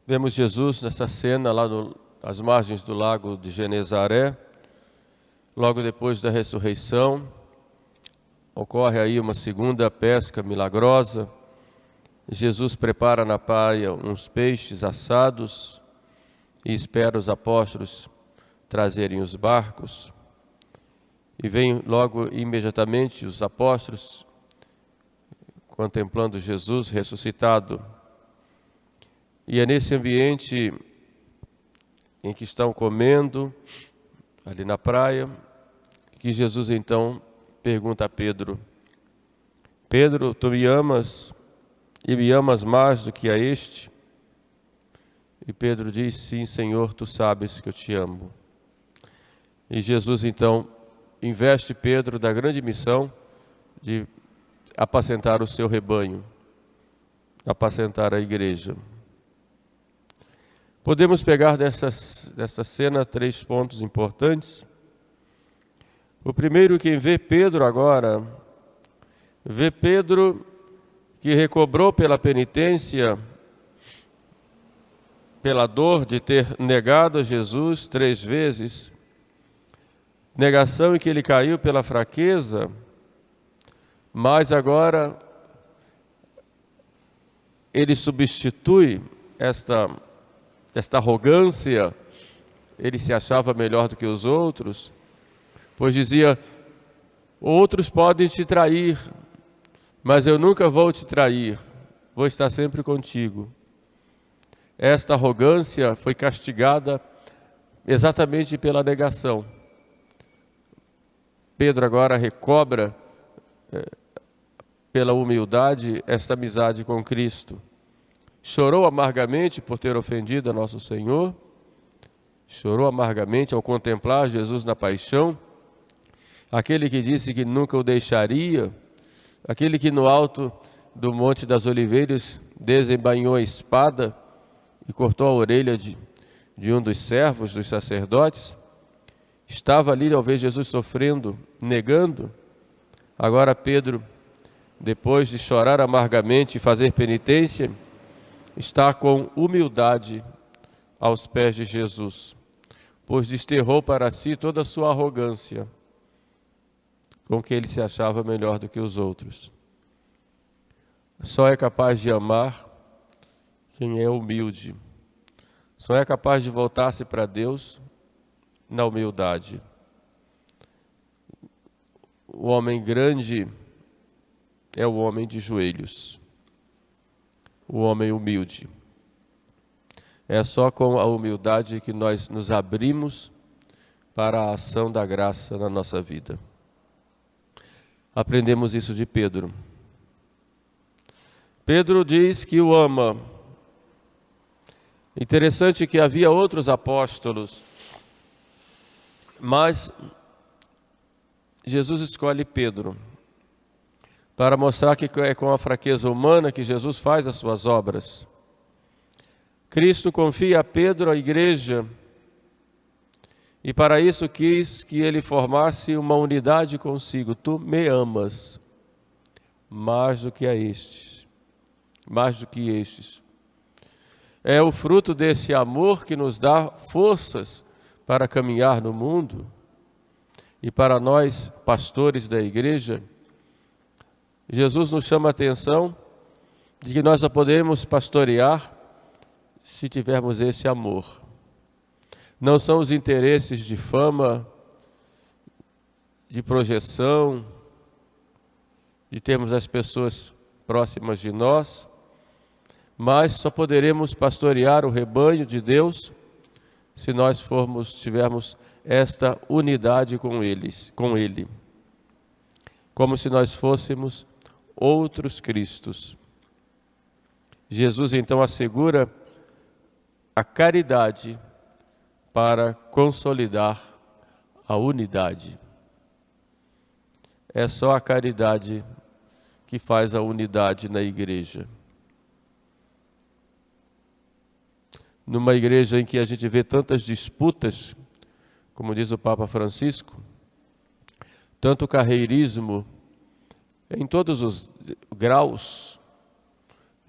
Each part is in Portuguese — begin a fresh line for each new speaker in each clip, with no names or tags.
Vemos Jesus nessa cena lá às margens do lago de Genezaré, logo depois da ressurreição. Ocorre aí uma segunda pesca milagrosa. Jesus prepara na praia uns peixes assados e espera os apóstolos trazerem os barcos. E vem logo imediatamente os apóstolos contemplando Jesus ressuscitado. E é nesse ambiente em que estão comendo, ali na praia, que Jesus então pergunta a Pedro: Pedro, tu me amas e me amas mais do que a este? E Pedro diz: sim, Senhor, tu sabes que eu te amo. E Jesus então investe Pedro da grande missão de apacentar o seu rebanho, apacentar a igreja. Podemos pegar dessa cena 3 pontos importantes. O primeiro, quem vê Pedro agora, vê Pedro que recobrou pela penitência, pela dor de ter negado a Jesus 3 vezes, negação em que ele caiu pela fraqueza, mas agora ele substitui esta arrogância. Ele se achava melhor do que os outros, pois dizia: outros podem te trair, mas eu nunca vou te trair, vou estar sempre contigo. Esta arrogância foi castigada exatamente pela negação. Pedro agora recobra, pela humildade, esta amizade com Cristo. Chorou amargamente por ter ofendido a nosso Senhor, chorou amargamente ao contemplar Jesus na paixão, aquele que disse que nunca o deixaria, aquele que no alto do Monte das Oliveiras desembainhou a espada e cortou a orelha de um dos servos, dos sacerdotes, estava ali ao ver Jesus sofrendo, negando. Agora Pedro, depois de chorar amargamente e fazer penitência, está com humildade aos pés de Jesus, pois desterrou para si toda a sua arrogância, com que ele se achava melhor do que os outros. Só é capaz de amar quem é humilde. Só é capaz de voltar-se para Deus na humildade. O homem grande é o homem de joelhos. O homem humilde. É só com a humildade que nós nos abrimos para a ação da graça na nossa vida. Aprendemos isso de Pedro. Pedro diz que o ama. Interessante que havia outros apóstolos, mas Jesus escolhe Pedro para mostrar que é com a fraqueza humana que Jesus faz as suas obras. Cristo confia a Pedro a igreja e para isso quis que ele formasse uma unidade consigo. Tu me amas mais do que a estes, mais do que estes. É o fruto desse amor que nos dá forças para caminhar no mundo. E para nós, pastores da igreja, Jesus nos chama a atenção de que nós só podemos pastorear se tivermos esse amor. Não são os interesses de fama, de projeção, de termos as pessoas próximas de nós, mas só poderemos pastorear o rebanho de Deus se nós tivermos esta unidade com Ele, como se nós fôssemos outros Cristos. Jesus então assegura a caridade para consolidar a unidade. É só a caridade que faz a unidade na igreja. Numa igreja em que a gente vê tantas disputas, como diz o Papa Francisco, tanto carreirismo em todos os graus,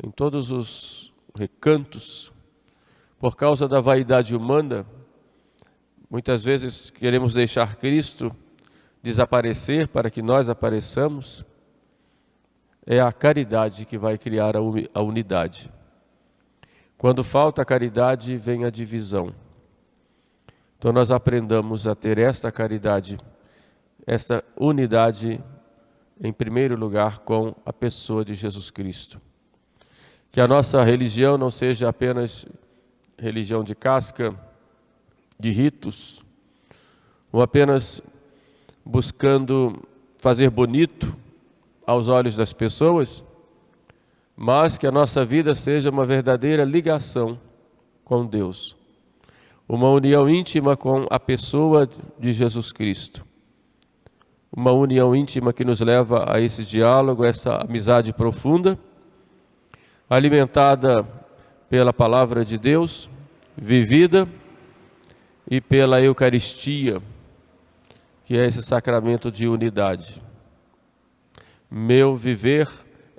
em todos os recantos, Por causa da vaidade humana, muitas vezes queremos deixar Cristo desaparecer para que nós apareçamos. É a caridade que vai criar a unidade. Quando falta a caridade, vem a divisão. Então nós aprendamos a ter esta caridade, esta unidade, em primeiro lugar, com a pessoa de Jesus Cristo. Que a nossa religião não seja apenas religião de casca, de ritos, ou apenas buscando fazer bonito aos olhos das pessoas, mas que a nossa vida seja uma verdadeira ligação com Deus, uma união íntima com a pessoa de Jesus Cristo, uma união íntima que nos leva a esse diálogo, a essa amizade profunda, alimentada pela palavra de Deus, vivida, e pela Eucaristia, que é esse sacramento de unidade. Meu viver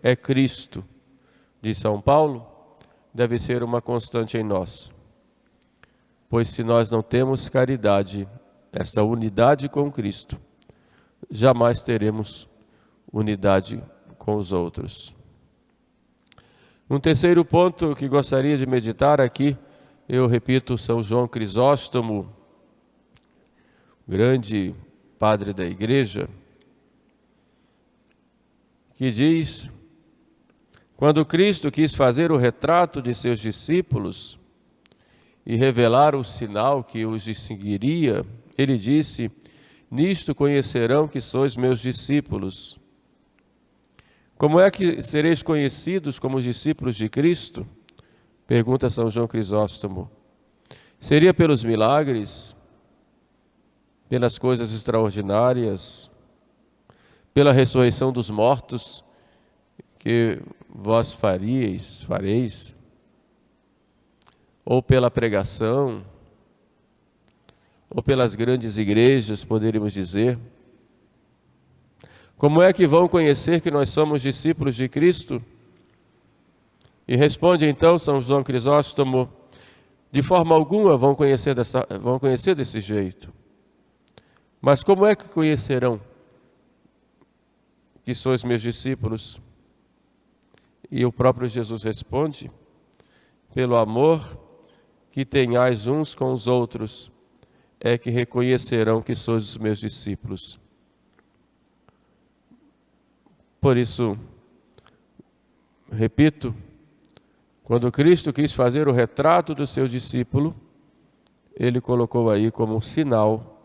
é Cristo, de São Paulo, deve ser uma constante em nós. Pois se nós não temos caridade, esta unidade com Cristo, jamais teremos unidade com os outros. Um terceiro ponto que gostaria de meditar aqui, eu repito, São João Crisóstomo, grande padre da Igreja, que diz: quando Cristo quis fazer o retrato de seus discípulos e revelar o sinal que os distinguiria, ele disse: nisto conhecerão que sois meus discípulos. Como é que sereis conhecidos como os discípulos de Cristo? Pergunta São João Crisóstomo. Seria pelos milagres, pelas coisas extraordinárias, pela ressurreição dos mortos que vós fareis, ou pela pregação, ou pelas grandes igrejas, poderíamos dizer. Como é que vão conhecer que nós somos discípulos de Cristo? E responde então São João Crisóstomo: de forma alguma vão conhecer desse jeito. Mas como é que conhecerão que sois meus discípulos? E o próprio Jesus responde: pelo amor que tenhais uns com os outros, é que reconhecerão que sois os meus discípulos. Por isso, repito, quando Cristo quis fazer o retrato do seu discípulo, ele colocou aí como um sinal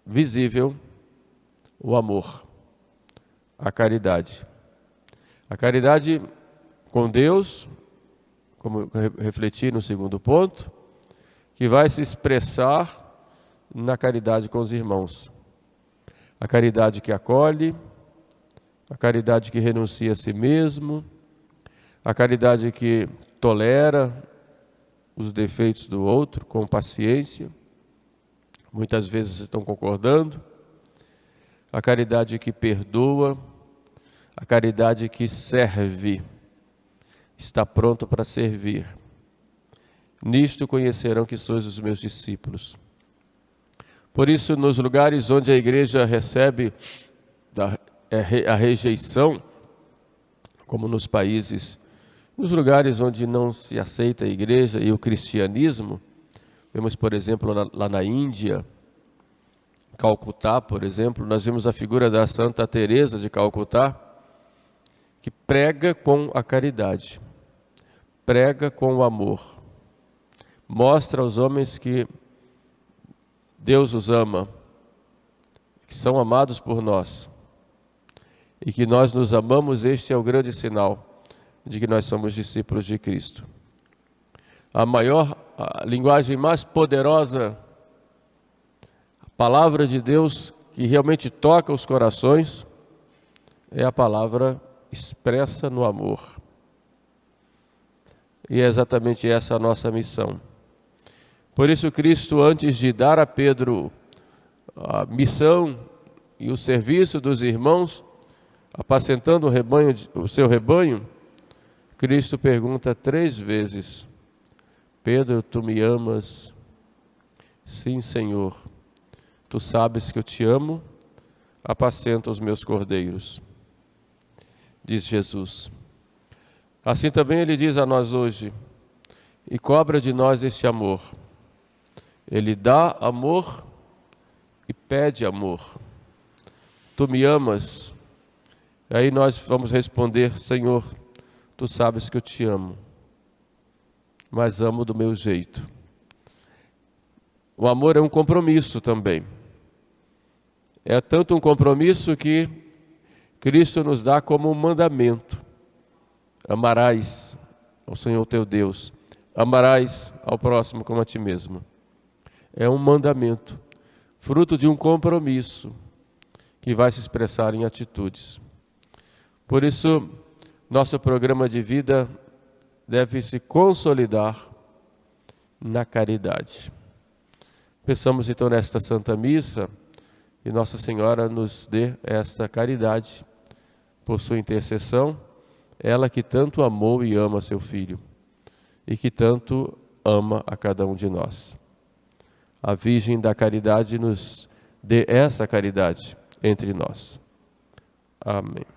visível o amor, a caridade. A caridade com Deus, como refleti no segundo ponto, que vai se expressar na caridade com os irmãos. A caridade que acolhe, a caridade que renuncia a si mesmo, a caridade que tolera os defeitos do outro com paciência, muitas vezes estão concordando, a caridade que perdoa, a caridade que serve, está pronto para servir. Nisto conhecerão que sois os meus discípulos. Por isso, nos lugares onde a igreja recebe a rejeição, como nos países, nos lugares onde não se aceita a igreja e o cristianismo, vemos, por exemplo, lá na Índia, Calcutá, por exemplo, nós vemos a figura da Santa Teresa de Calcutá, que prega com a caridade, prega com o amor, mostra aos homens que Deus os ama, que são amados por nós, e que nós nos amamos. Este é o grande sinal de que nós somos discípulos de Cristo. A linguagem mais poderosa, a palavra de Deus que realmente toca os corações, é a palavra expressa no amor. E é exatamente essa a nossa missão. Por isso Cristo, antes de dar a Pedro a missão e o serviço dos irmãos, apacentando o seu rebanho, Cristo pergunta 3 vezes: Pedro, tu me amas? Sim, Senhor. Tu sabes que eu te amo, apacenta os meus cordeiros. Diz Jesus. Assim também ele diz a nós hoje, e cobra de nós este amor. Ele dá amor e pede amor. Tu me amas? Aí nós vamos responder, Senhor, tu sabes que eu te amo, mas amo do meu jeito. O amor é um compromisso também. É tanto um compromisso que Cristo nos dá como um mandamento. Amarás ao Senhor teu Deus, amarás ao próximo como a ti mesmo. É um mandamento, fruto de um compromisso que vai se expressar em atitudes. Por isso, nosso programa de vida deve se consolidar na caridade. Peçamos então nesta Santa Missa que Nossa Senhora nos dê esta caridade por sua intercessão, ela que tanto amou e ama seu Filho e que tanto ama a cada um de nós. A Virgem da Caridade nos dê essa caridade entre nós. Amém.